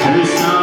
Krishna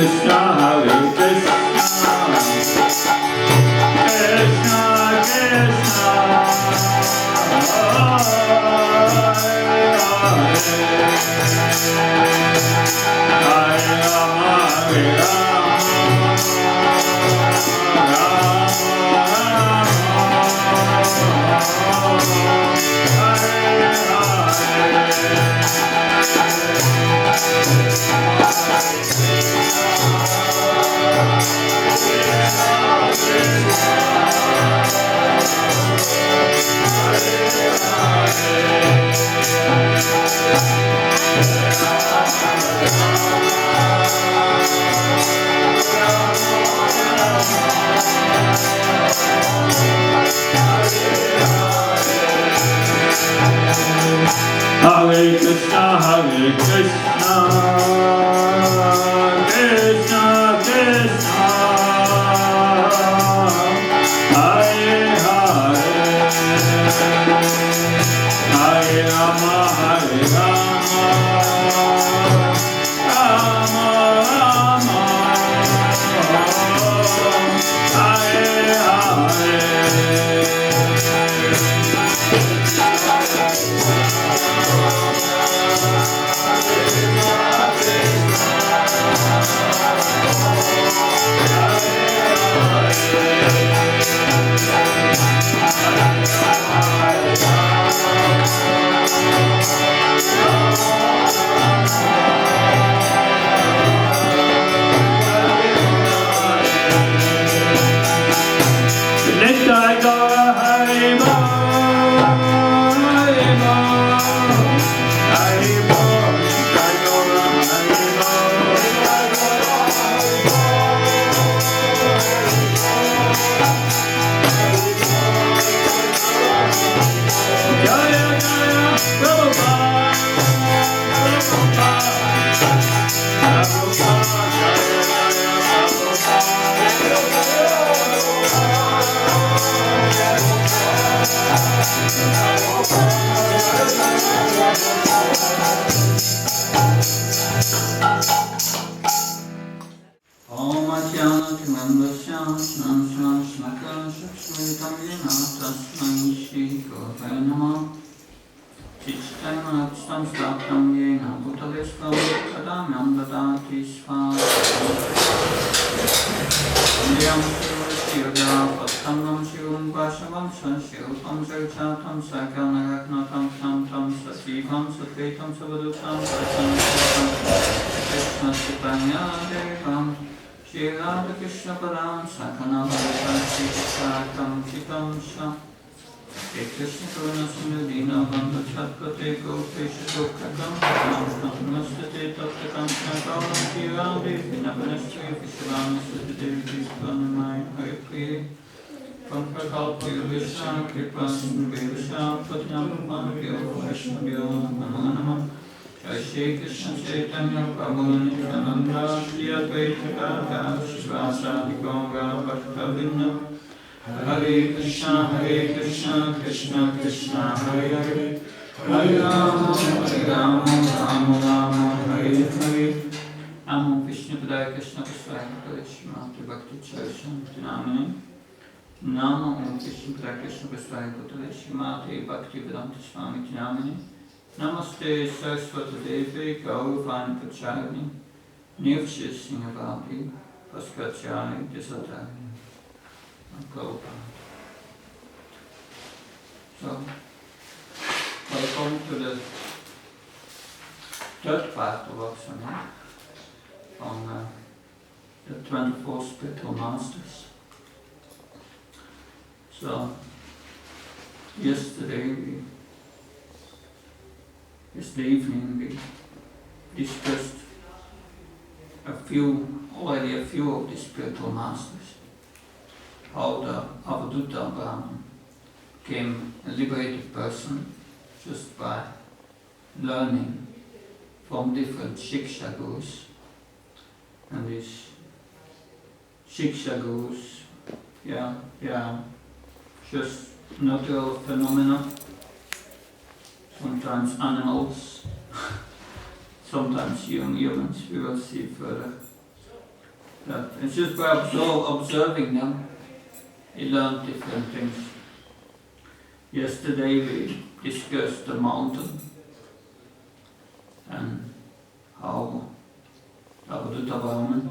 Krishna, Hare Krishna, Krishna Krishna, Hare Rama, Hare Rama, Rama Hare Krishna, Hare Krishna, Krishna Krishna, Hare Hare, Hare Rama, Hare Rama, Rama Rama, Hare Hare. Shri Krishna Chaitanya Prabhu Nityananda Shri Advaita Gadadhara Shivasadi Gaura Bhaktavrinda Hare Krishna Krishna Krishna Hare Hare Hare Rama Rama Rama Hare Hare. Namo Vishnu Padaya Krishna Prasaya Shrimati Bhakti Charishamati Namani. Namo Vishnu Padaya Krishna Prasaya Shrimati Bhakti Vedanta Swami Namani. Namaste Saraswati Devi Gauravani Pacharani Nirvishya Singhavati Paskachari Disatari Prabhupada. So, welcome to the third part of our sermon on the 24 spiritual masters. So, yesterday this evening we discussed already a few of the spiritual masters, how the Avadutta Brahman became a liberated person just by learning from different Shiksha Gurus. And these Shiksha Gurus, they are just natural phenomena. Sometimes animals, sometimes humans, we will see further. That it's just by observing them, he learned different things. Yesterday we discussed the mountain and how Avadhuta Brahman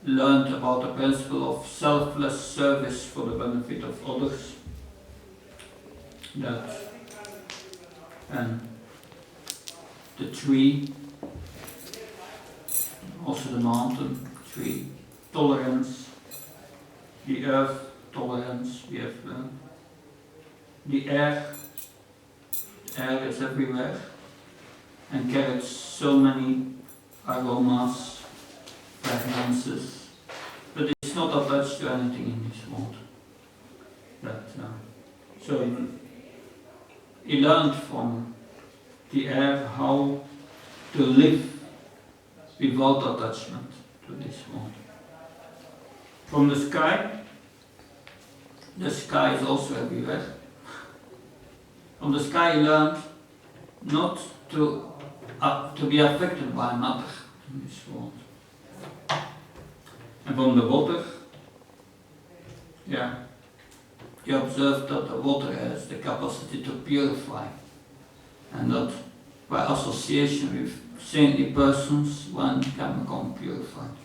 learned about the principle of selfless service for the benefit of others. That and the tree, also the mountain, tree, tolerance, the earth, tolerance, we have learned. The air is everywhere and carries so many aromas, fragrances, but it's not attached to anything in this world. So he learned from the air how to live without attachment to this world. From the sky is also everywhere. From the sky he learned not to be affected by matter in this world. And from the water, he observed that the water has the capacity to purify, and that by association with saintly persons one can become purified.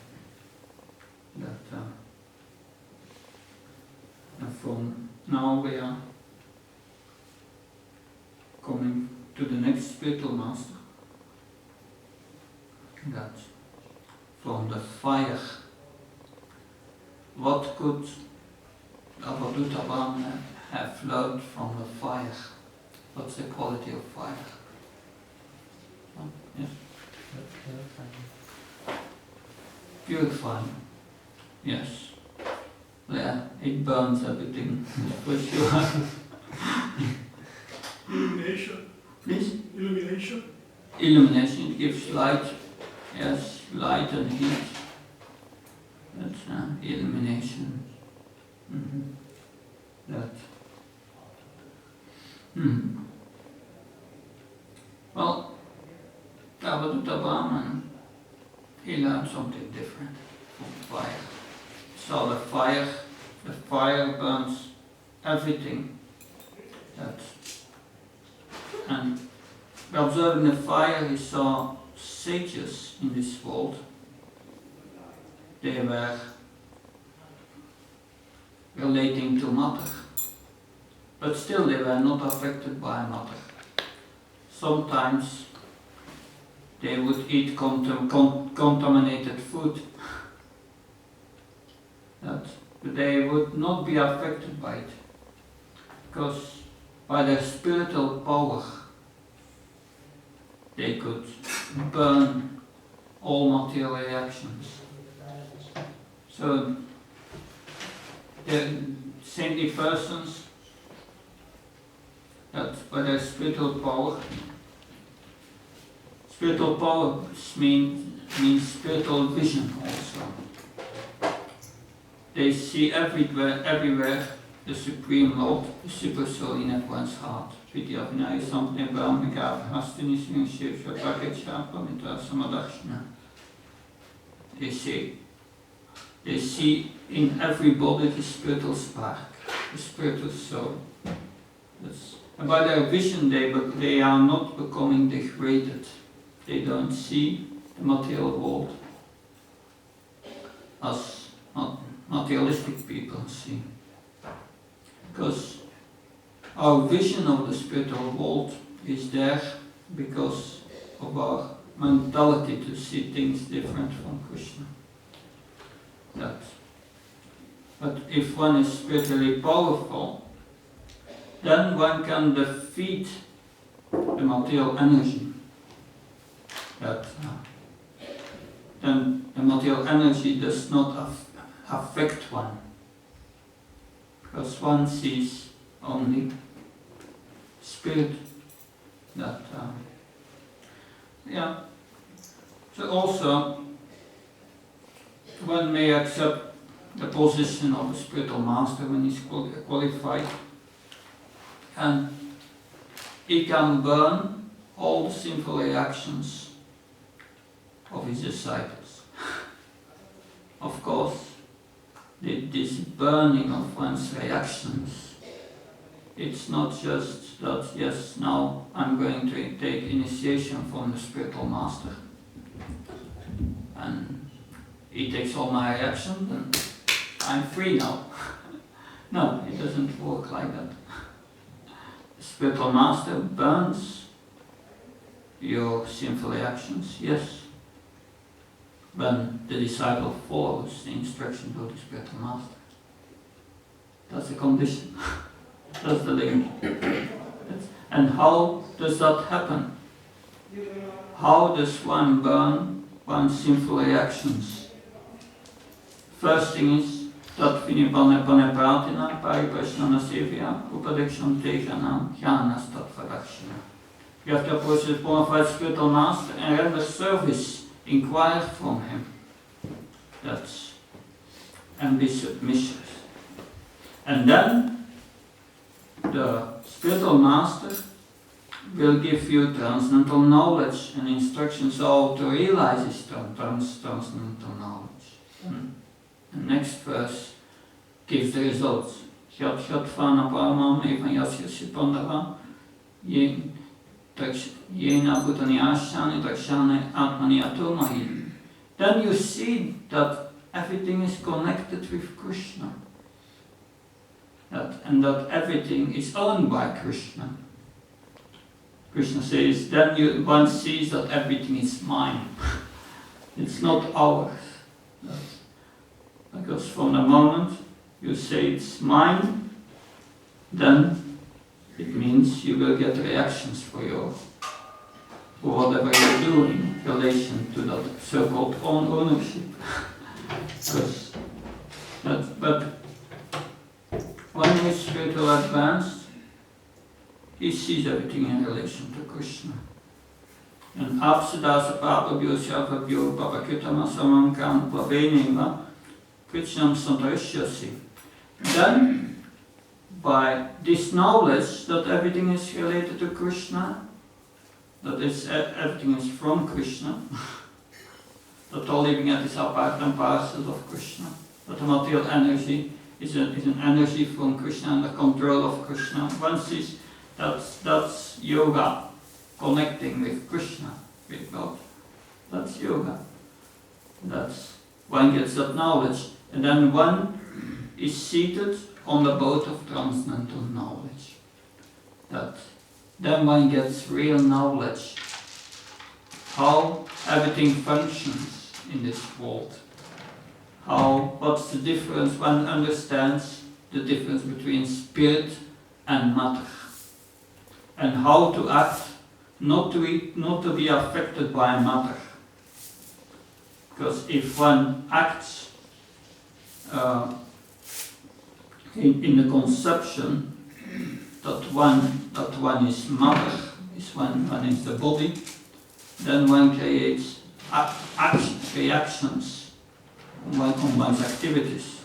And from now we are coming to the next spiritual master. That from the fire, what could Avadhuta Brahman have learned from the fire? What's the quality of fire? Yes? Purifying. Yes. Yeah, it burns everything, for sure. Illumination. Please? Illumination. Illumination gives light. Yes, light and heat. That's illumination. Well, Avadhuta Brahman, he learned something different from fire. So the fire burns everything. And by observing the fire, he saw sages in this world. They were relating to matter, but still they were not affected by matter. Sometimes they would eat contaminated food, but they would not be affected by it, because by their spiritual power they could burn all material reactions. So the saintly persons, that by their spiritual power means spiritual vision also. They see everywhere the Supreme Lord, the Super Soul in everyone's heart. Vidyavinaya Sampne Brahmika Hastinismin Shivsha Pakachapa Mitra Samadakshana. They see in everybody the spiritual spark, the spiritual soul. And by their vision they are not becoming degraded. They don't see the material world as materialistic people see. Because our vision of the spiritual world is there because of our mentality to see things different from Krishna. But if one is spiritually powerful, then one can defeat the material energy. Then the material energy does not affect one, because one sees only spirit. So also one may accept the position of a spiritual master when he's qualified, and he can burn all the sinful reactions of his disciples. of course, this burning of one's reactions, it's not just that, yes, now I'm going to take initiation from the spiritual master, and he takes all my reactions and I'm free now. No, it doesn't work like that. The spiritual master burns your sinful reactions, yes, when the disciple follows the instructions of the spiritual master. That's the condition. That's the link. And how does that happen? How does one burn one's sinful reactions? First thing is dat Vinipanepratina Pariprasnana Sevya Upadeksham Tejanam Jnanastat Varakshana. You have to approach the bona fide spiritual master and render service, inquire from him. And be submissive. And then the spiritual master will give you transcendental knowledge and instructions how to realize this transcendental knowledge. And the next verse gives the results. Jat Vana Paramam Evanyasya Sipandava Yena Bhutani Ashani Drakshane Atmani Atomahil. Then you see that everything is connected with Krishna. And that everything is owned by Krishna. Krishna says, then one sees that everything is mine. It's not ours. Because from the moment you say it's mine, then it means you will get reactions for whatever you do in relation to that so-called own ownership. But when he is spiritually advanced, he sees everything in relation to Krishna. And Apsadasa Papabhyo Shavabhyo Papakutama Samam Kam Plaveneva Krishnam Santarishyasi. Then, by this knowledge that everything is related to Krishna, that everything is from Krishna, that all living entities are part and parcel of Krishna, that the material energy is an energy from Krishna and the control of Krishna. One sees that's yoga, connecting with Krishna, with God. That's yoga. One gets that knowledge, and then one is seated on the boat of transcendental knowledge. Then one gets real knowledge, how everything functions in this world. What's the difference? One understands the difference between spirit and matter, and how to act, not to be affected by matter. Because if one acts in the conception that one is matter, one is the body, then one creates reactions on one's activities.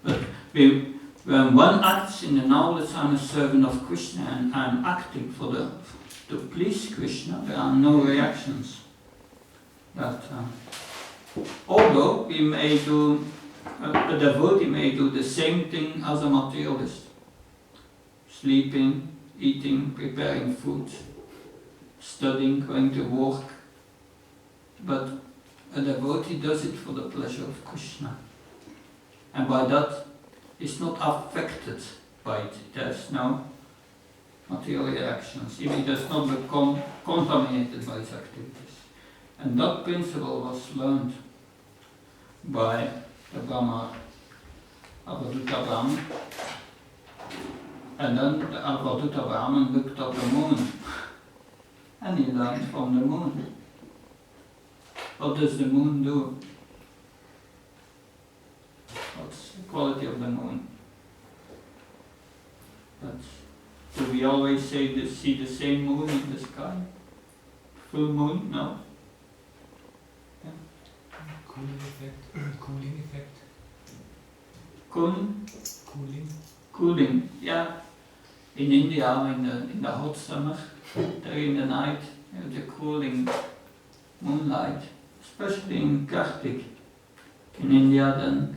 But when one acts in the knowledge I'm a servant of Krishna and I'm acting to please Krishna, there are no reactions. Although we may do, a devotee may do the same thing as a materialist. Sleeping, eating, preparing food, studying, going to work. But a devotee does it for the pleasure of Krishna. And by that, is not affected by it. There's no material reactions. He does not become contaminated by his activities. And that principle was learned by the Brahma Avadhuta Brahman. And then the Avadhuta Brahman looked at the moon. And he learned from the moon. What does the moon do? What's the quality of the moon? Do we always see the same moon in the sky? Full moon? No. Yeah. Cooling effect. Cooling effect. Cooling? Cooling, yeah. In India, in the hot summer, there in the night, the cooling moonlight, especially in Kartik. in India, then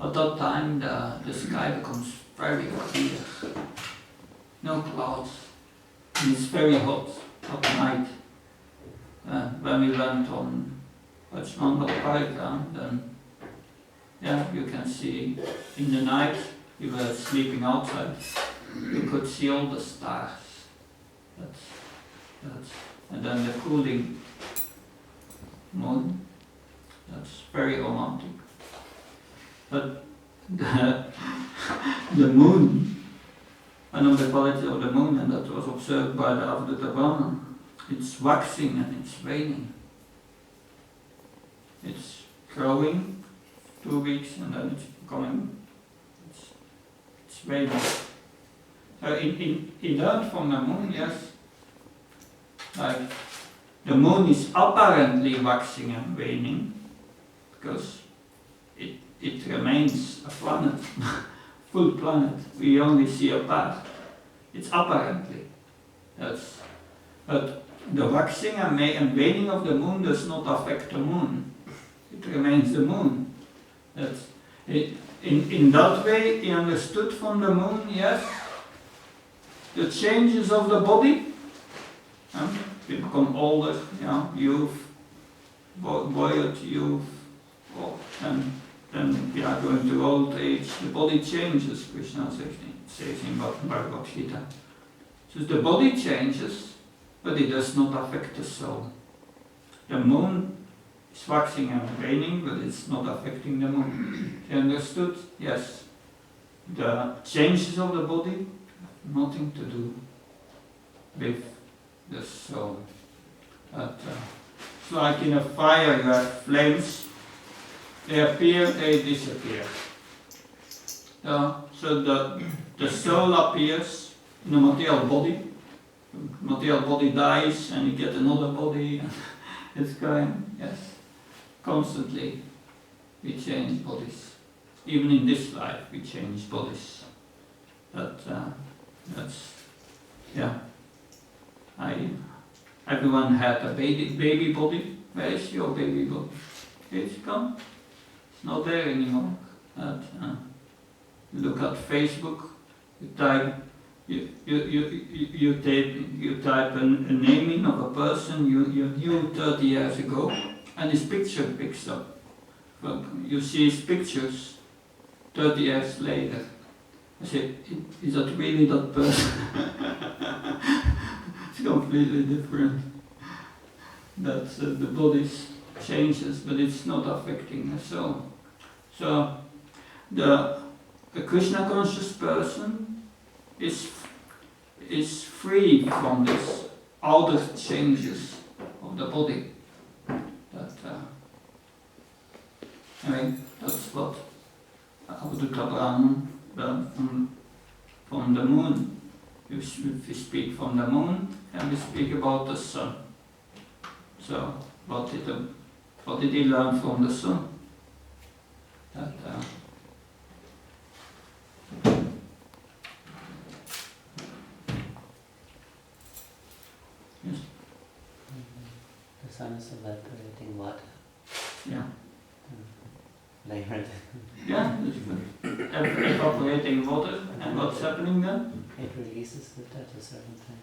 at that time the sky becomes very clear, no clouds, and it's very hot at night. When we went on H.G.Lilasuka, then you can see in the night, we were sleeping outside, you could see all the stars. And then the cooling moon, that's very romantic. But the moon, one of the qualities of the moon, and that was observed by the Avadhuta Brahman, it's waxing and it's waning. It's growing 2 weeks and then it's becoming, it's waning. So he learned from the moon, yes, like the moon is apparently waxing and waning because it remains a planet, full planet. We only see a part. It's apparently. But the waxing and waning of the moon does not affect the moon. It remains the moon. In that way, he understood from the moon, yes, the changes of the body. We become older, youth, boyhood, youth, and then we are going to old age. The body changes, Krishna says in Bhagavad Gita. So the body changes, but it does not affect the soul. The moon is waxing and waning, but it's not affecting the moon. You understood? Yes. The changes of the body have nothing to do with the soul. It's like in a fire, you have flames. They appear, they disappear. So the soul appears in a material body. The material body dies and you get another body. It's going, yes. Constantly we change bodies. Even in this life we change bodies. Everyone had a baby body. Where is your baby body? It's gone. It's not there anymore. Look at Facebook. You type a naming of a person you knew 30 years ago, and his picture picks up. You see his pictures 30 years later. I say, is that really that person? It's completely different. The body changes, but it's not affecting the soul. So the Krishna conscious person is free from these outer changes of the body. That's what Avadhuta Brahman learned from the moon. If we speak from the moon, and we speak about the sun. So, what did he learn from the sun? Yes. The sun is evaporating water. Yeah. Layered. Yeah, evaporating water, and what's happening then? It releases it at a certain time.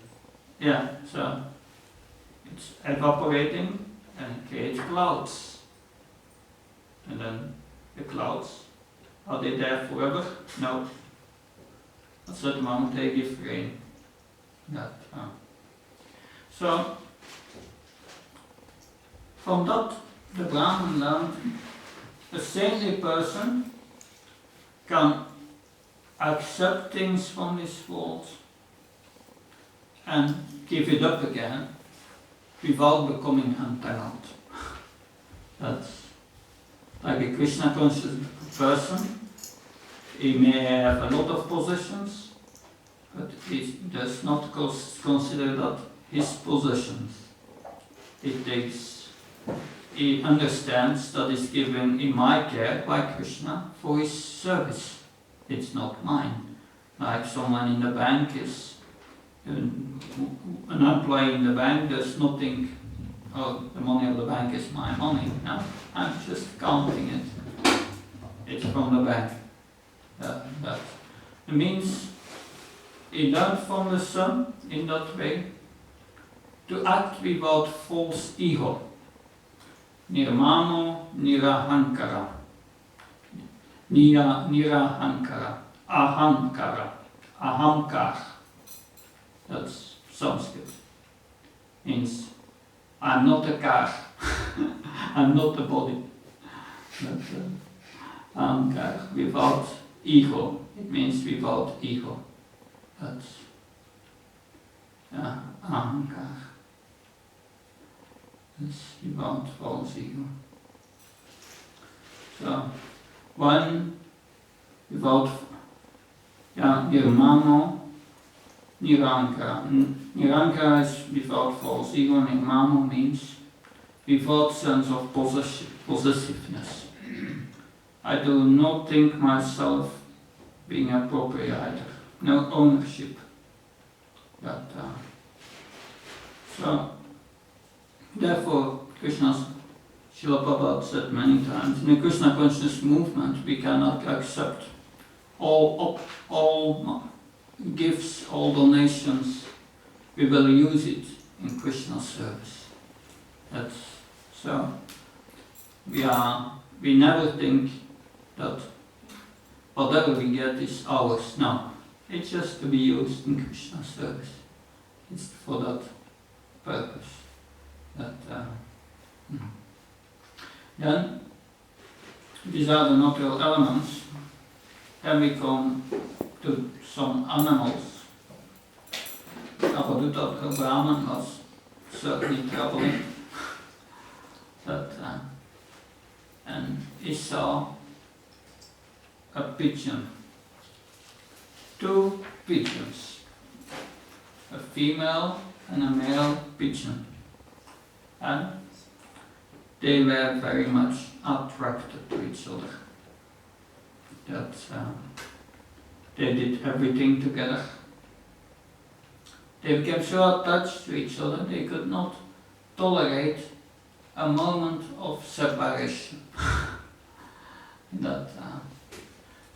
Yeah, so it's evaporating and it creates clouds. And then the clouds, are they there forever? No. At a certain moment they give rain. So, from that the Brahman learned a saintly person can accept things from this world and give it up again without becoming entangled. That's like a Krishna conscious person. He may have a lot of possessions, but he does not consider that his possessions. He understands that it's given in my care by Krishna for his service. It's not mine. Like someone in the bank is, an employee in the bank does not think, oh, the money of the bank is my money. No, I'm just counting it. It's from the back. That. It means he learned from the Son in that way to act without false ego. Nirmamo nirahankara. Nirahankara. Ahankara. Ahamkar. That's Sanskrit. Means I'm not a car. I'm not a body. But, ahankar, without ego. It means without ego. That's ahankar. It's without false ego. So, one without nirmamo, nirankara. Nirankara is without false ego. Nirmamo means without sense of possessiveness. I do not think myself being a proprietor, no ownership. But, so, therefore, Krishna's Srila Prabhupada said many times, in the Krishna consciousness movement we cannot accept all gifts, all donations. We will use it in Krishna's service. That's so. We never think that whatever we get is ours. No, it's just to be used in Krishna's service. It's for that purpose. Then, these are the natural elements. Then we come to some animals. Avadutta Brahman was certainly traveling. And he saw a pigeon. 2 pigeons. A female and a male pigeon. And they were very much attracted to each other. They did everything together. They became so attached to each other they could not tolerate a moment of separation.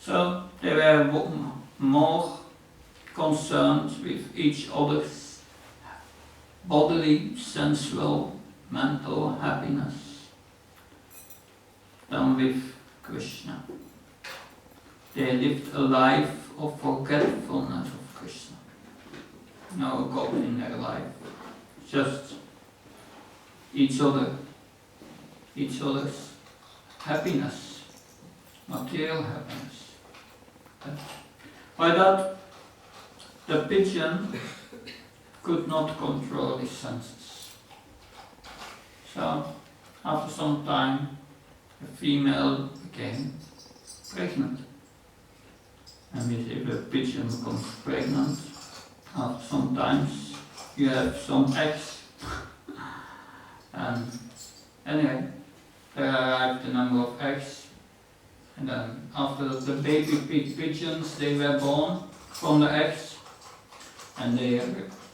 So they were more concerned with each other's bodily, sensual, mental happiness than with Krishna. They lived a life of forgetfulness of Krishna. No God in their life. Just each other's happiness, material happiness. By that, the pigeon could not control his senses. So, after some time, the female became pregnant. And if a pigeon becomes pregnant, after some time you have some eggs. And anyway, there arrived a number of eggs. And then after the baby pigeons, they were born from the eggs. And they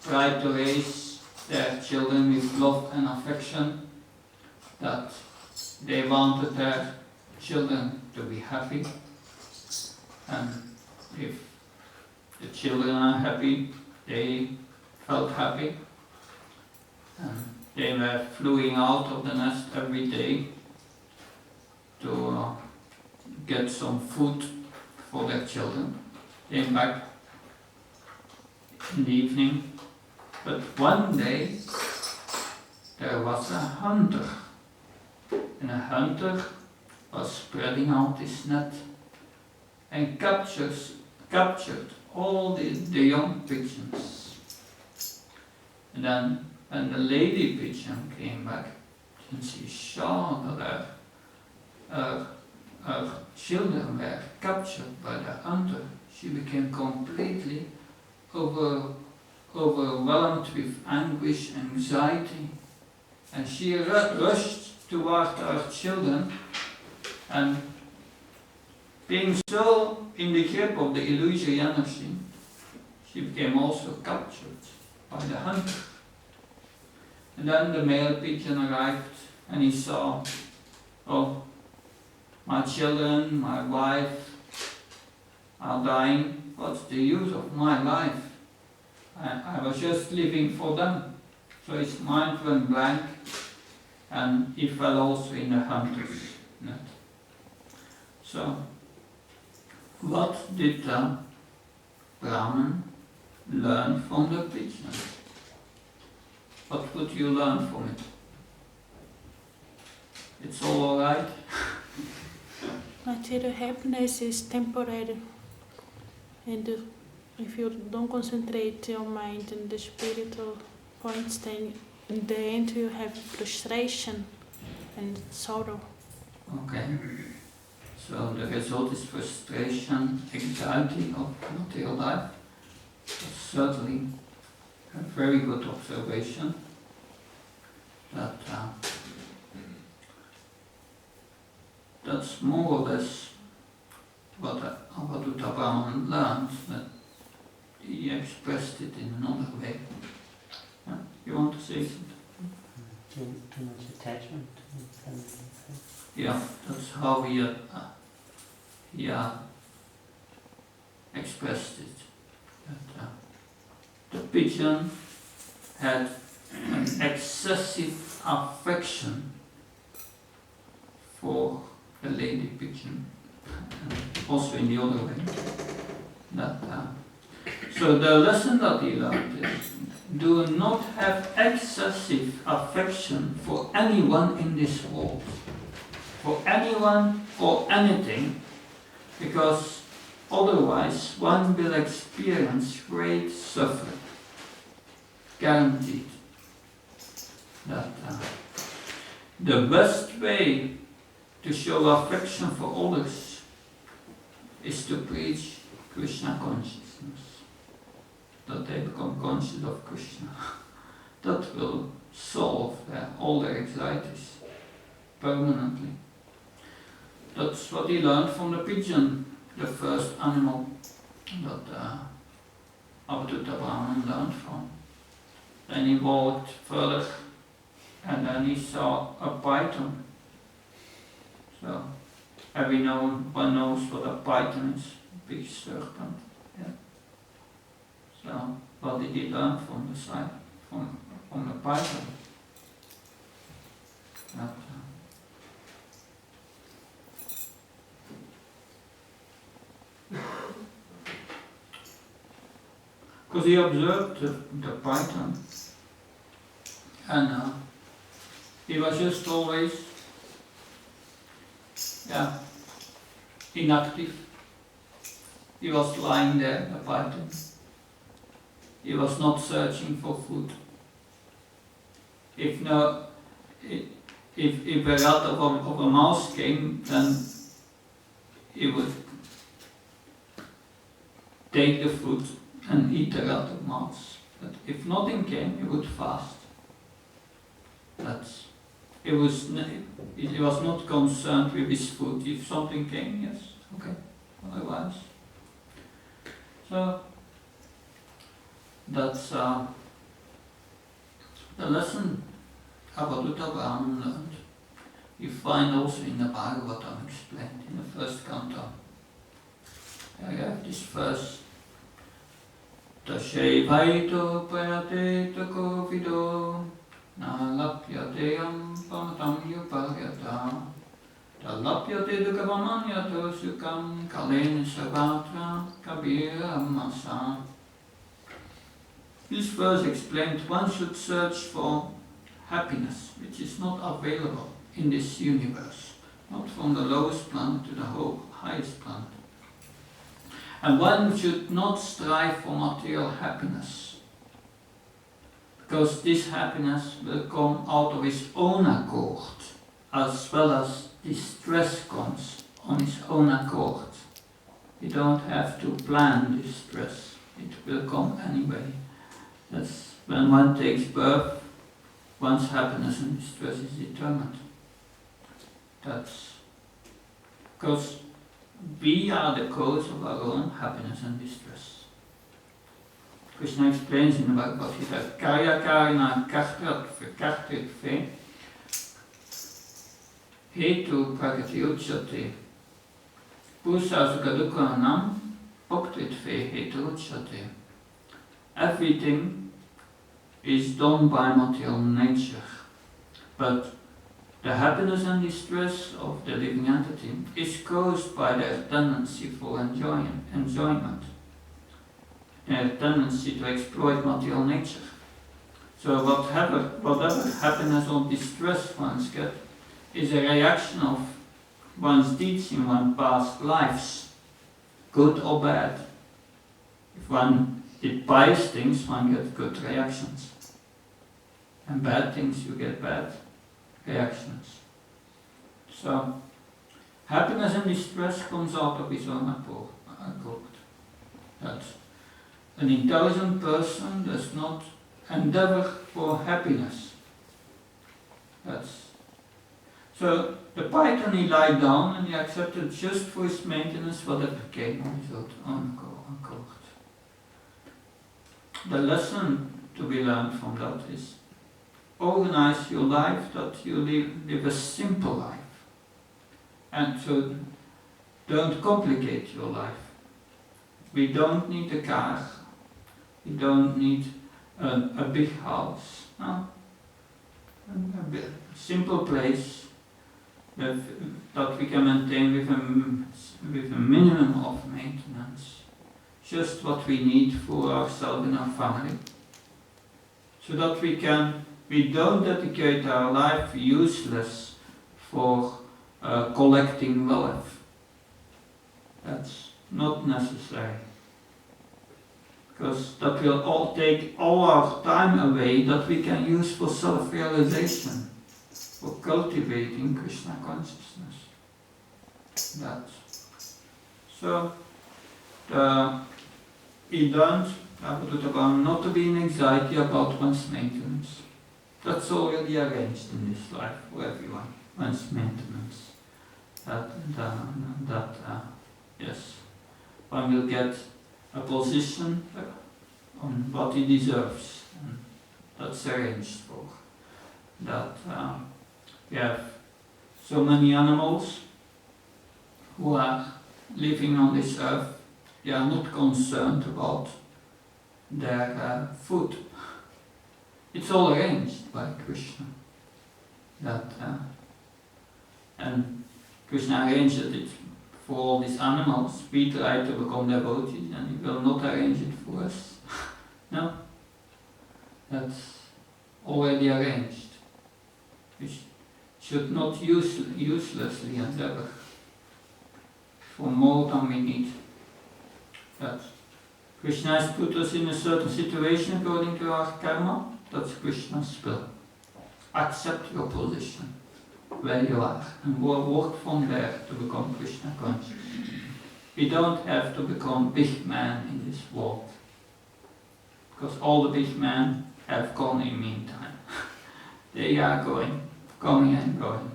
tried to raise their children with love and affection, that they wanted their children to be happy. And if the children are happy, they felt happy. And they were flying out of the nest every day to get some food for their children. Came back in the evening. But one day there was a hunter. And a hunter was spreading out his net and captured all the young pigeons. And then when the lady pigeon came back and she saw that her children were captured by the hunter, she became completely overwhelmed with anguish, anxiety, and she rushed toward her children, and being so in the grip of the illusory energy, she became also captured by the hunter. And then the male pigeon arrived and he saw, oh, my children, my wife are dying. What's the use of my life? I was just living for them. So his mind went blank, and he fell also in a hunter's net. So, what did the Brahman learn from the pigeon? What would you learn from it? It's all alright. Material happiness is temporary, and if you don't concentrate your mind in the spiritual points, then in the end you have frustration and sorrow. Okay. So the result is frustration, anxiety of material life. That's certainly a very good observation. That that's more or less what Avadhuta Brahman learned, that he expressed it in another way. Yeah? You want to say something? Too much attachment to family. Yeah, that's how he expressed it. That, the pigeon had an excessive affection for a lady pigeon, also in the other way. That, so the lesson that he learned is, do not have excessive affection for anyone in this world, for anyone or anything, because otherwise one will experience great suffering, guaranteed. That the best way to show affection for others is to preach Krishna consciousness, that they become conscious of Krishna. That will solve all their anxieties permanently. That's what he learned from the pigeon, the first animal that Avadhuta Brahman learned from. Then he walked further, and then he saw a python. So one knows what a python is, a big serpent. Yeah. So what did he learn from the side, from the python? That, because he observed the python, and he was just always inactive. He was lying there, the python. He was not searching for food. If a rat of a mouse came, then he would take the food and eat the rat of mouse. But if nothing came, he would fast. He was not concerned with his food. If something came, yes, okay. Otherwise, so that's the lesson Avadhuta Brahman learned. You find also in the Bhagavatam explained in the first canto. I have this verse. Tashevaito prayate tako vido na lapyateyam pamatam yuparyata talapyate dukavamanyato sukam kalena savatra kabira masa. This verse explained one should search for happiness which is not available in this universe, not from the lowest planet to the highest planet. And one should not strive for material happiness, because this happiness will come out of his own accord, as well as distress comes on his own accord. You don't have to plan distress, it will come anyway. That's when one takes birth, one's happiness and distress is determined. That's because we are the cause of our own happiness and distress. Krishna explains in the Bhagavad Gita, Karya Karina Kartrat Ve. hetu prakati uchyate. Purusa sukha dukkha nam bhaktitve hetu uchyate. Everything is done by material nature, but the happiness and distress of the living entity is caused by their tendency for enjoyment, their tendency to exploit material nature. So whatever happiness or distress one gets is a reaction of one's deeds in one's past lives, good or bad. If one did pious things, one gets good reactions. And bad things, you get bad reactions. So, happiness and distress comes out of his own accord. That an intelligent person does not endeavor for happiness. So the python, he lied down and he accepted just for his maintenance whatever came on his own accord. The lesson to be learned from that is organize your life that you live a simple life. And so don't complicate your life. We don't need a car. We don't need a big house. No? A simple place that we can maintain with a minimum of maintenance. Just what we need for ourselves and our family. So that we don't dedicate our life useless for collecting wealth. That's not necessary. Because that will all take all our time away that we can use for self-realization, for cultivating Krishna consciousness. So, we learned not to be in anxiety about one's maintenance. That's already arranged in this life for everyone, one's maintenance. Yes, one will get a position on what he deserves, and that's arranged for. That we have so many animals who are living on this earth, they are not concerned about their food. It's all arranged by Krishna. And Krishna arranged it for all these animals. We try to become devotees and he will not arrange it for us. No. That's already arranged. We should not uselessly endeavor for more than we need. That Krishna has put us in a certain situation according to our karma. That's Krishna's will. Accept your position where you are and work from there to become Krishna conscious. We don't have to become big men in this world, because all the big men have gone in meantime. They are coming and going.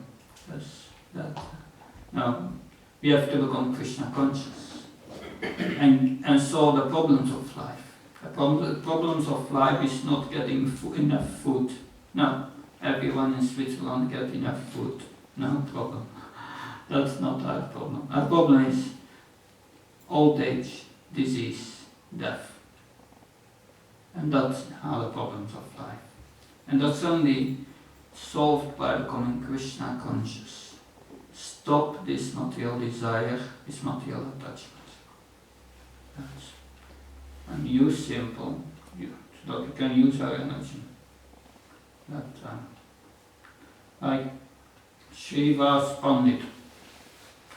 No, we have to become Krishna conscious and solve the problems of life. The problems of life is not getting enough food. No, everyone in Switzerland gets enough food. No problem. That's not our problem. Our problem is old age, disease, death. And that's are the problems of life. And that's only solved by becoming Krishna conscious. Stop this material desire, this material attachment. And use simple, so that we can use our energy. Like Srivas Pandit.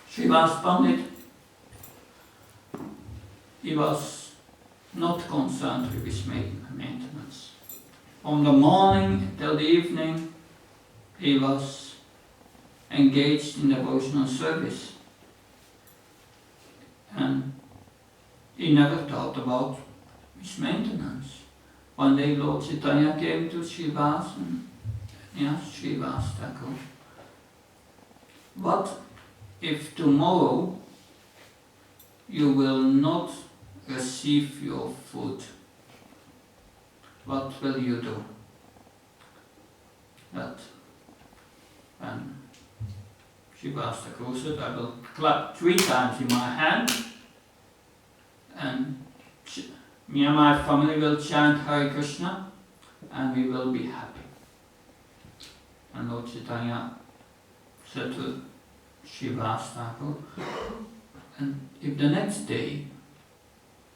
Srivas Pandit, he was not concerned with his maintenance. From the morning till the evening, he was engaged in devotional service. And he never thought about his maintenance. One day Lord Chaitanya came to Srivas and he asked Srivas Thakur, what if tomorrow you will not receive your food? What will you do? And Srivastava Guru said, I will clap 3 times in my hand, and me and my family will chant Hare Krishna, and we will be happy. And Lord Chaitanya said to Srivastava Guru, and if the next day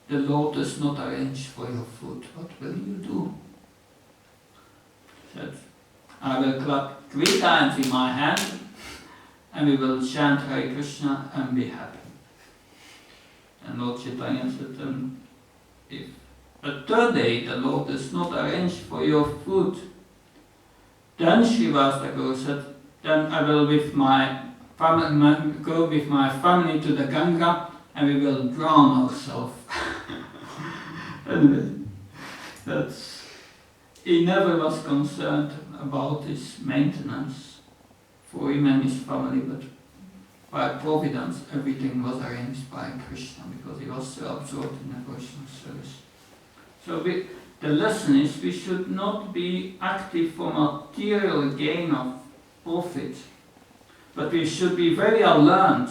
the Lord does not arrange for your food, what will you do? He said, I will clap 3 times in my hand, and we will chant Hare Krishna and be happy. And Lord Chaitanya said, if a 3rd day the Lord does not arrange for your food, then Srivastava Guru said, then I will go with my family to the Ganga, and we will drown ourselves. Anyway, he never was concerned about his maintenance for him and his family, but by providence everything was arranged by Krishna, because he was so absorbed in devotional service. So the lesson is, we should not be active for material gain of profit, but we should be very alert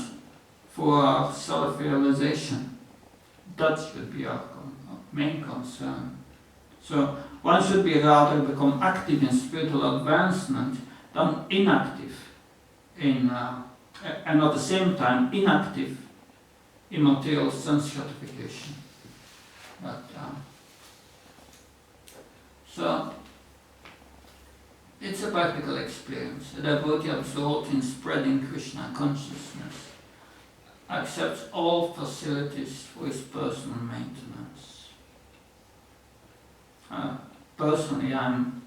for our self-realization. That should be our main concern. So one should be rather become active in spiritual advancement than inactive and at the same time inactive in material sense gratification. So it's a practical experience. A devotee absorbed in spreading Krishna consciousness accepts all facilities for his personal maintenance. Personally, I'm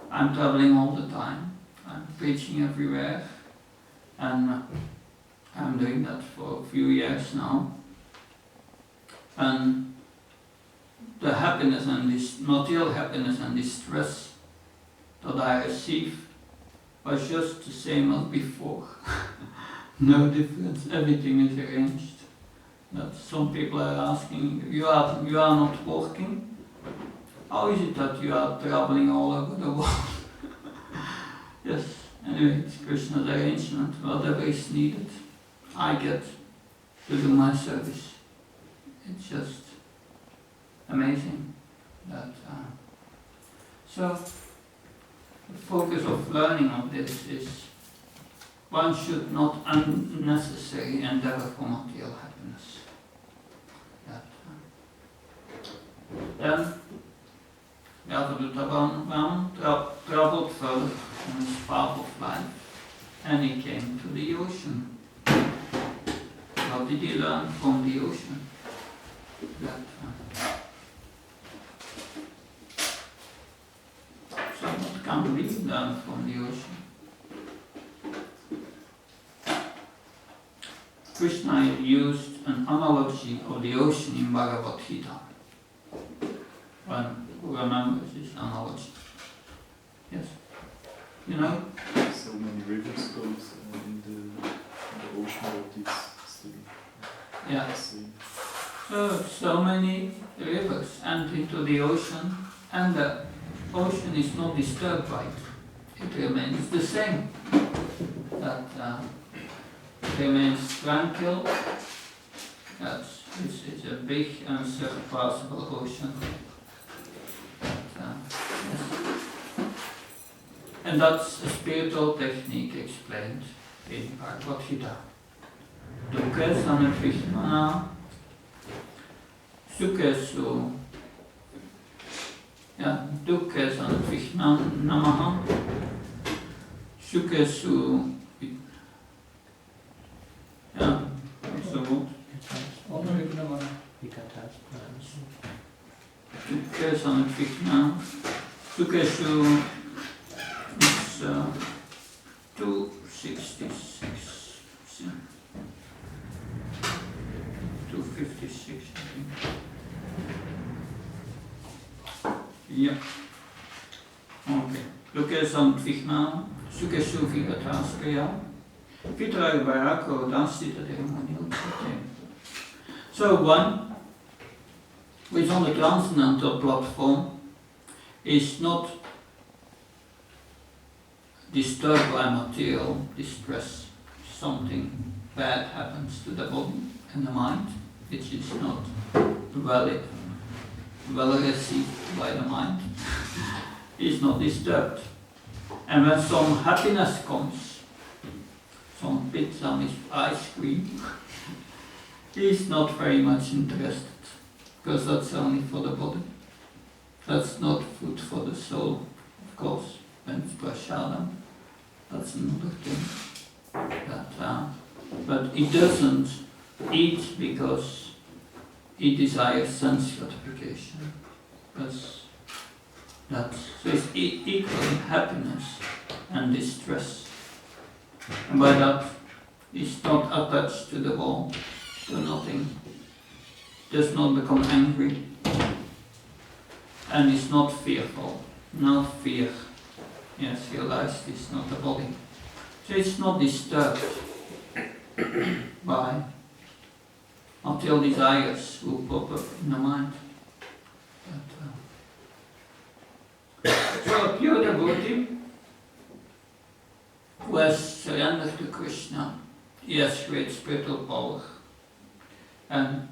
traveling all the time. I'm preaching everywhere, and I'm doing that for a few years now. And the happiness and this material happiness and distress that I receive was just the same as before. No difference. Everything is arranged. That some people are asking, you are not working? How is it that you are traveling all over the world? Yes, anyway, it's Krishna's arrangement. Whatever is needed, I get to do my service. It's just amazing that. So the focus of learning of this is, one should not unnecessarily endeavor for material happiness. Then Yavaduta Brahman traveled further on his path of life, and he came to the ocean. What did he learn from the ocean? So what can we learn from the ocean? Krishna used an analogy of the ocean in Bhagavad Gita. One who remembers this analogy? Yes? You know? So many rivers go in the ocean, but it's still Yeah. the same. So many rivers enter into the ocean, and the ocean is not disturbed by it. It remains the same. That it remains tranquil. It's a big, unsurpassable ocean. And that's a spiritual technique explained in Bhagavad Gita. Dukkha sanavishmana sukhesu. Dukkha sanavishmana namaha sukhesu. What's the word? Dukkha sanavishmana sukhesu. It's 266. 256, I think. Yeah. Okay. Dukkha samtvihna sukhesu vigataskaya vitraga varako dasita demonyotate. So one who is on the transcendental platform is not disturbed by material distress, something bad happens to the body and the mind, which is not well received by the mind, is not disturbed. And when some happiness comes, some pizza with ice cream, he is not very much interested, because that's only for the body. That's not food for the soul, of course. When it's prasadam, that's another thing. But he doesn't eat because he desires sense gratification. So it's equally happiness and distress. And by that, he's not attached to the wall, to nothing. Does not become angry. And is not fearful. No fear. Yes, realized it's not the body. So it's not disturbed by material desires who pop up in the mind. So a pure devotee who has surrendered to Krishna, he has great spiritual power. And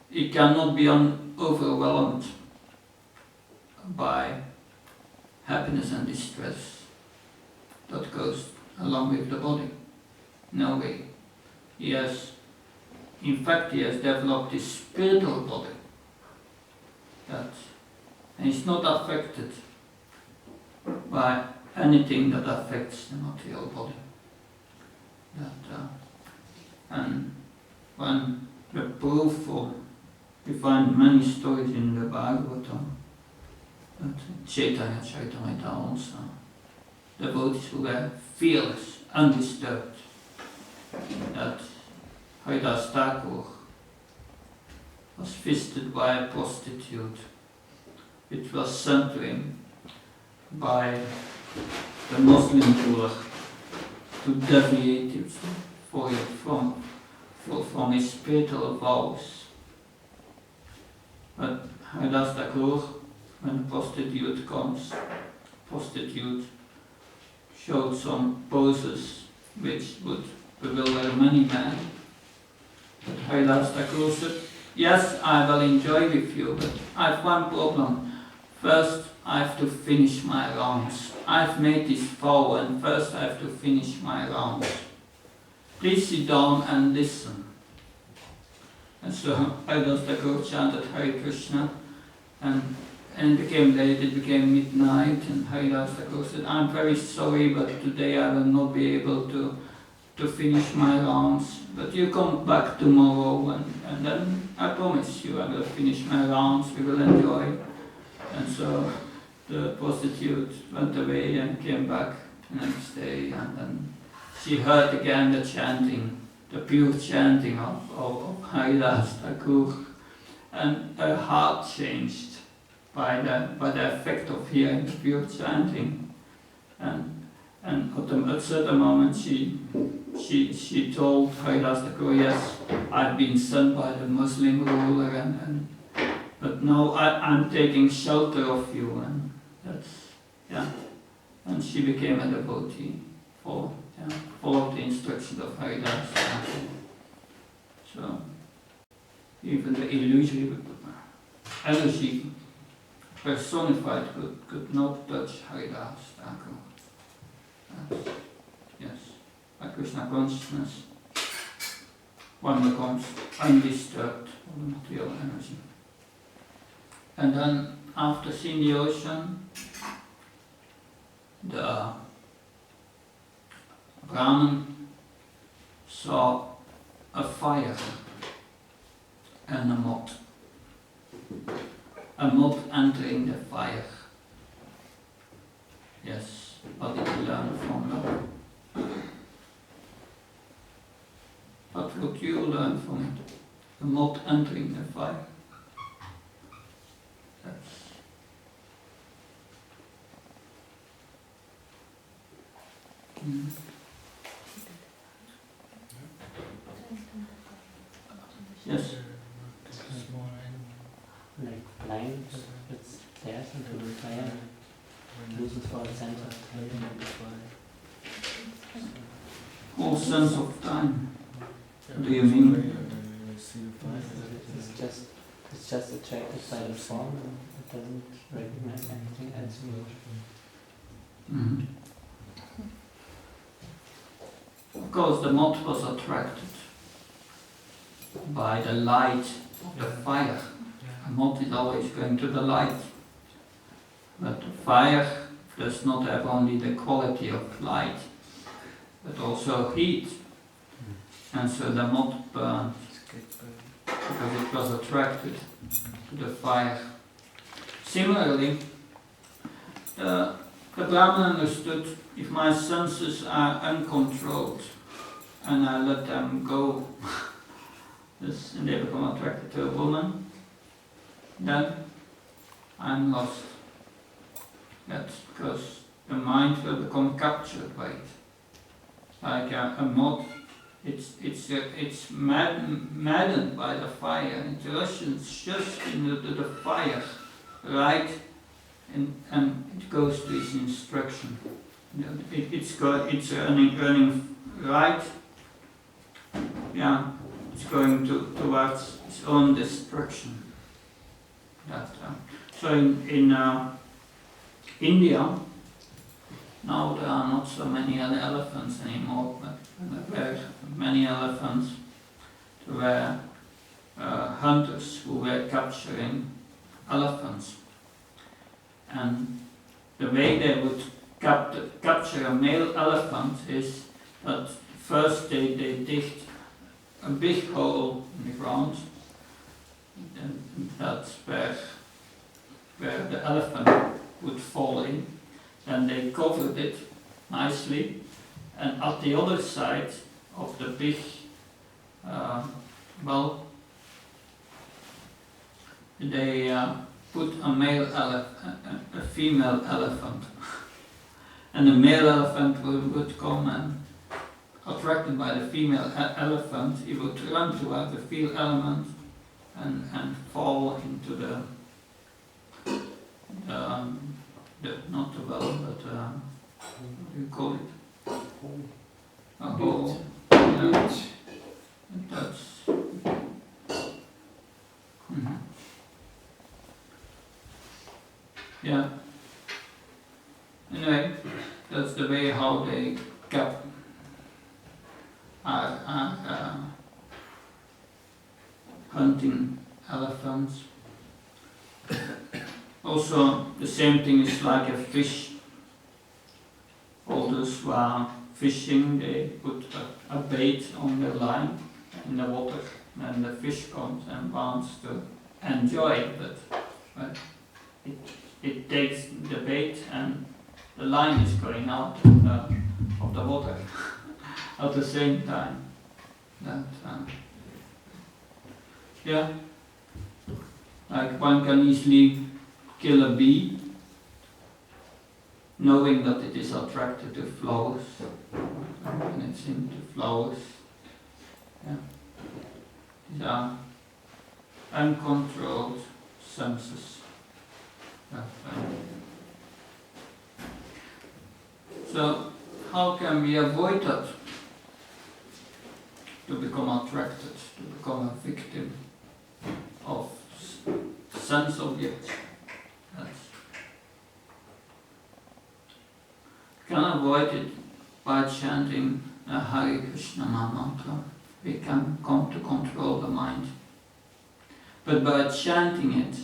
he cannot be overwhelmed by happiness and distress that goes along with the body. No way. In fact, he has developed his spiritual body and he's not affected by anything that affects the material body. And when the proof for, we find many stories in the Bhagavatam, that Chaitanya Charitamrita also, devotees who were fearless, undisturbed, that Haridas Thakur was visited by a prostitute, which was sent to him by the Muslim ruler to deviate him from his spiritual vows. But Haridas Thakur, when the prostitute comes, prostitute showed some poses which would bewilder many men. But Haridas Thakur said, yes, I will enjoy with you, but I have one problem. First, I have to finish my rounds. I've made this vow, and first I have to finish my rounds. Please sit down and listen. And so Haridas Thakur chanted Hare Krishna, and it became late, it became midnight, and Haridas Thakur said, I'm very sorry, but today I will not be able to finish my rounds, but you come back tomorrow, and then I promise you I will finish my rounds, we will enjoy. And so the prostitute went away and came back the next day, and then she heard again the chanting, the pure chanting of Haridas Thakur, and her heart changed by the effect of hearing the pure chanting. And at a certain moment she told Haridas Thakur, yes, I've been sent by the Muslim ruler, but now I'm taking shelter of you, and and she became a devotee for the instructions of Haridas Thakur. So even the energy personified could not touch Haridas Thakur. Yes, by Krishna consciousness, one becomes undisturbed of the material energy. And then, after seeing the ocean, the Brahman saw a fire and a moth. A moth entering the fire. Yes, what did he learn from that? What would you learn from it? A moth entering the fire. Yes. Small animal. Like blind, it's there into the fire, loses for the center. Whole sense of time. What do you mean? It's just attracted by the form and it doesn't recognize anything else. Mhm. Of course, the moth was attracted by the light of the fire. A moth is always going to the light. But the fire does not have only the quality of light, but also heat. And so the moth burned because it was attracted to the fire. Similarly, the Brahman understood, if my senses are uncontrolled and I let them go, and they become attracted to a woman, then I'm lost. That's because the mind will become captured by it. Like a moth, it's maddened by the fire. It rushes just into the fire, right, and it goes to its instruction. It's running right. Yeah, it's going towards its own destruction. So in India, now there are not so many elephants anymore, but there were many elephants. There were hunters who were capturing elephants. And the way they would capture a male elephant is that first they dig a big hole in the ground, and that's where the elephant would fall in. And they covered it nicely, and at the other side of the big, they put a female elephant, and the male elephant would come and, attracted by the female elephant, he would run toward the female element and fall into the not the well, but what do you call it? A hole. Yeah. And that's. Mm-hmm. Yeah. Anyway, that's the way how they are hunting elephants. Also, the same thing is like a fish. All those who are fishing, they put a bait on the line in the water, and the fish comes and wants to enjoy it, but it takes the bait and the line is going out of the water at the same time. Yeah, like one can easily kill a bee, knowing that it is attracted to flowers, and it's into flowers. Yeah. These are uncontrolled senses. So, how can we avoid that? To become attracted, to become a victim of sense objects. Can avoid it by chanting a Hare Krishna mantra. We can come to control the mind. But by chanting it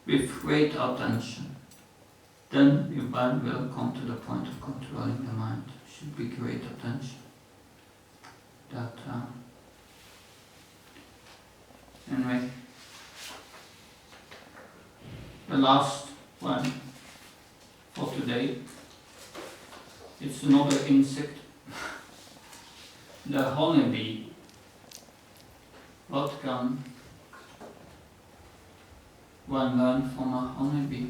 with great attention, then your mind will come to the point of controlling the mind. It should be great attention. Anyway, the last one for today. It's another insect, the honeybee. What can one learn from a honeybee?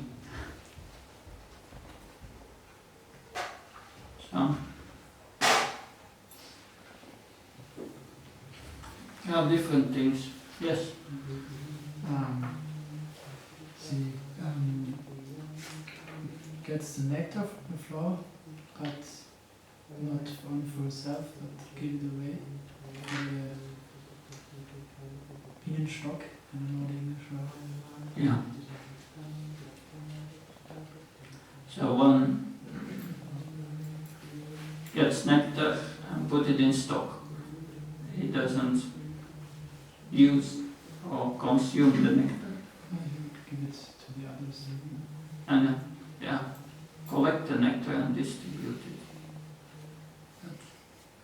So, there are different things. Yes? She gets the nectar from the flower, but not only for herself, but give it away. den Stock, in Norwegisch. Yeah. So one gets nectar and put it in stock. He doesn't use or consume the nectar. Give it to the others. And collect the nectar and distribute it.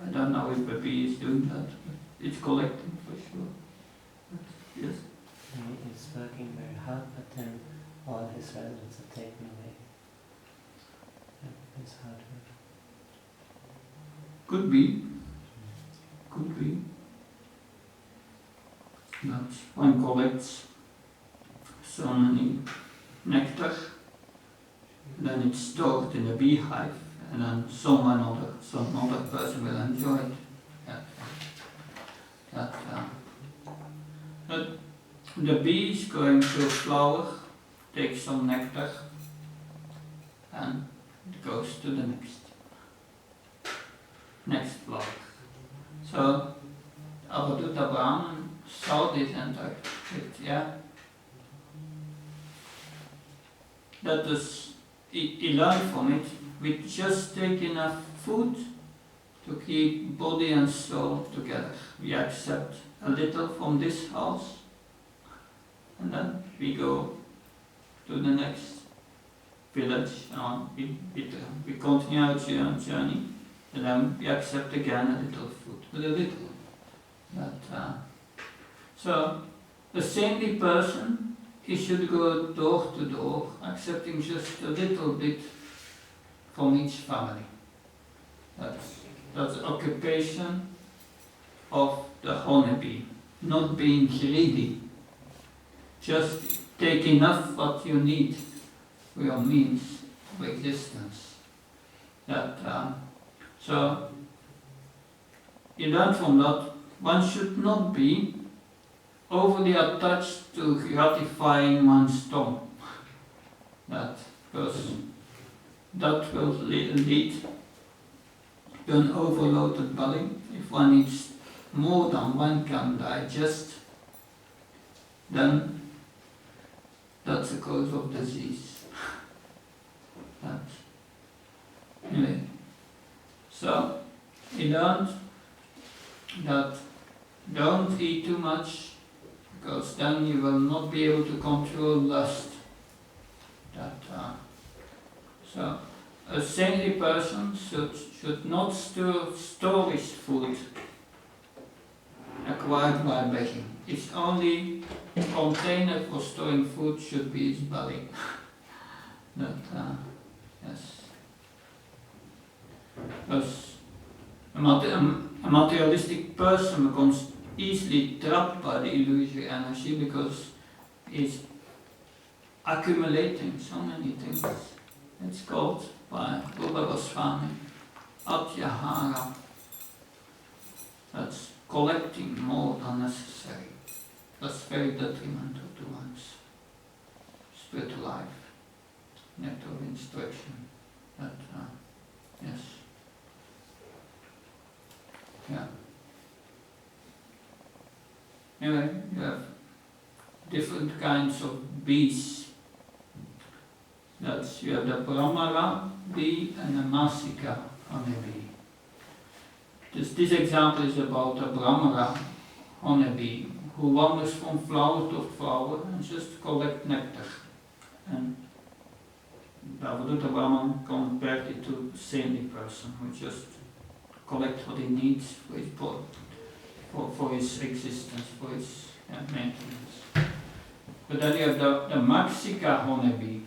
I don't know if a bee is doing that, but it's collecting for sure. But yes. He's working very hard, but then all his relatives are taken away. It's hard work. Could be. Could be. But one collects so many nectar, then it's stored in a beehive, and then some other person will enjoy it. But the bee is going to a flower, takes some nectar, and it goes to the next flower. So Avadhuta Brahman saw this and thought, that was, he learned from it. We just take enough food to keep body and soul together. We accept a little from this house, and then we go to the next village, and we continue our journey, and then we accept again a little food, but a little. So a saintly person, he should go door to door, accepting just a little bit from each family. That's the occupation of the honeybee, not being greedy. Just take enough what you need for your means of existence. So you learn from that one should not be overly attached to gratifying one's tongue. Because that will lead to an overloaded belly. If one eats more than one can digest, then that's a cause of disease. Anyway, so he learned that don't eat too much, because then you will not be able to control lust. So a saintly person should not store his food acquired by begging. Its only container for storing food should be his belly. Yes. Because a materialistic person becomes easily trapped by the illusory energy because he's accumulating so many things. It's called by Rupa Goswami Atyahara. That's collecting more than necessary. That's very detrimental to one's spiritual life, nectar of instruction. Yes. Yeah. Anyway, you have different kinds of bees. You have the Brahmara bee and the Masika honeybee. This example is about a Brahmara honeybee who wanders from flower to flower and just collects nectar. And the Avadhuta Brahman compared it to a saintly person who just collects what he needs for his body, for his existence, for his maintenance. But then you have the Maxika honeybee,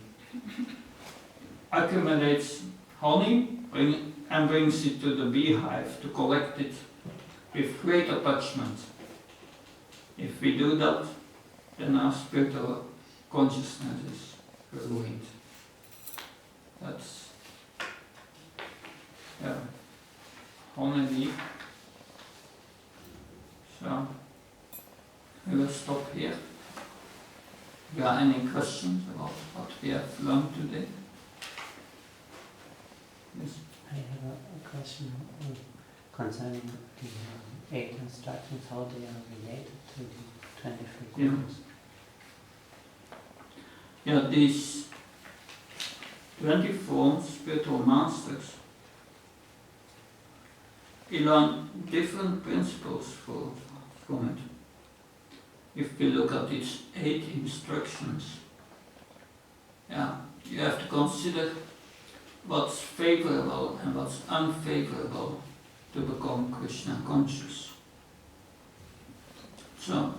accumulates honey and brings it to the beehive to collect it with great attachment. If we do that, then our spiritual consciousness is ruined. That's honeybee. So we will stop here. If there are any questions about what we have learned today? Yes. I have a question concerning the 8 instructions, how they are related to 24 Yeah. gurus. Yeah, these 24 spiritual masters, he learned different principles from it. If we look at its 8 instructions, yeah, you have to consider what's favorable and what's unfavorable to become Krishna conscious. So,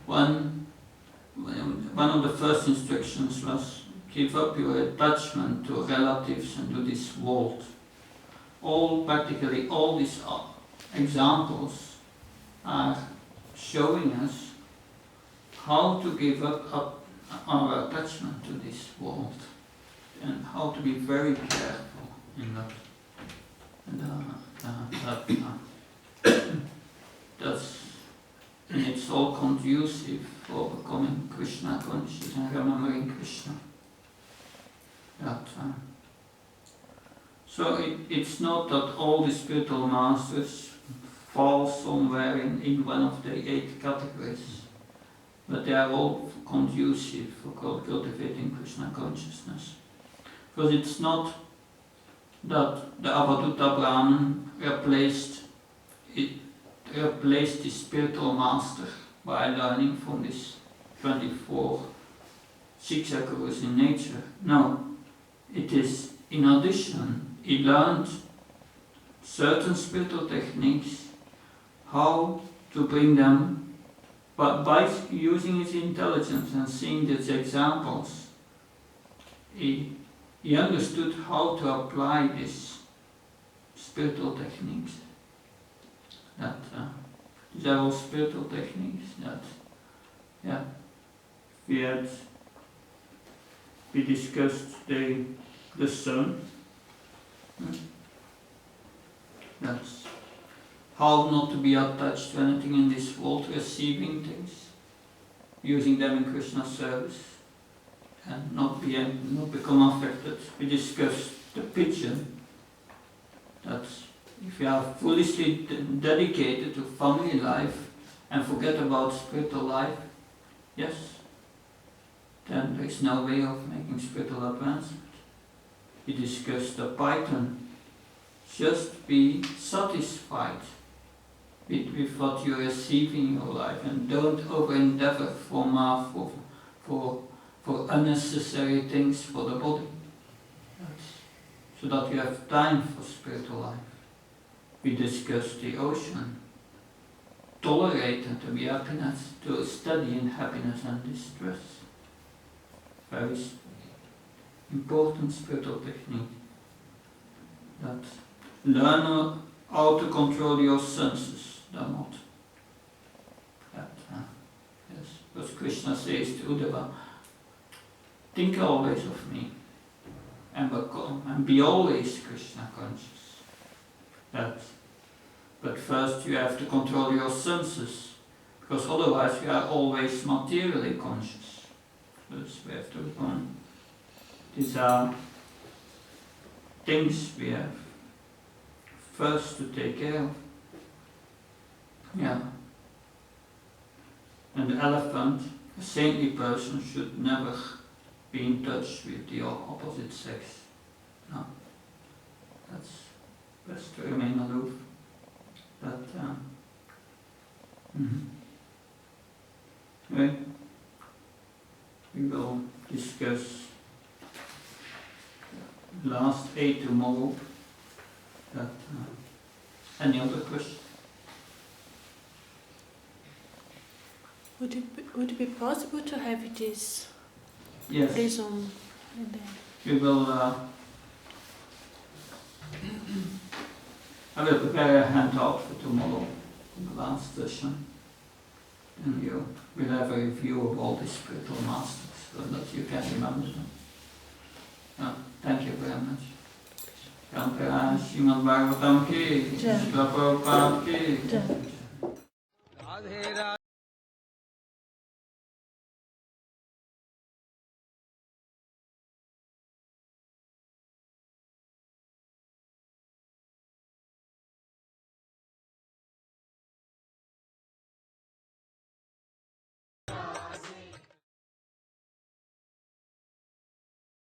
one of the first instructions was give up your attachment to relatives and to this world. Practically all these examples are showing us how to give up our attachment to this world and how to be very careful in that. And it's all conducive for becoming Krishna conscious and remembering Krishna. So it's not that all the spiritual masters fall somewhere in one of the 8 categories, but they are all conducive for cultivating Krishna consciousness. Because it's not that the Avadutta Brahman replaced the spiritual master by learning from these 24 Shiksha gurus in nature. No, it is in addition, he learned certain spiritual techniques, how to bring them, but by using his intelligence and seeing these examples, he understood how to apply these spiritual techniques. These are all spiritual techniques that, we discussed the sun. That's how not to be attached to anything in this world, receiving things, using them in Krishna's service, and not become affected. We discussed the pigeon, that if you are foolishly dedicated to family life and forget about spiritual life, yes, then there is no way of making spiritual advancement. We discussed the python. Just be satisfied with what you receive in your life and don't over-endeavor for unnecessary things for the body. So that you have time for spiritual life. We discussed the ocean. Tolerate and to be happiness, to study in happiness and distress. Very important spiritual technique. That learn how to control your senses, not. Yes, because Krishna says to Uddhava, think always of me and be always Krishna conscious. But first you have to control your senses, because otherwise you are always materially conscious. Thus we have to become. These are things we have first to take care of. Yeah. And the elephant, a saintly person, should never be in touch with the opposite sex. No. That's best to remain aloof. Right. We will discuss the last 8 tomorrow. Any other questions? Would it be possible to have this Yes. prism in there? We will. I will prepare a handout for tomorrow, the last session, and you will have a review of all the spiritual masters so that you can remember them. Thank you very much. Kantra Srimad Bhagavatam ki, Srila Prabhupada ki.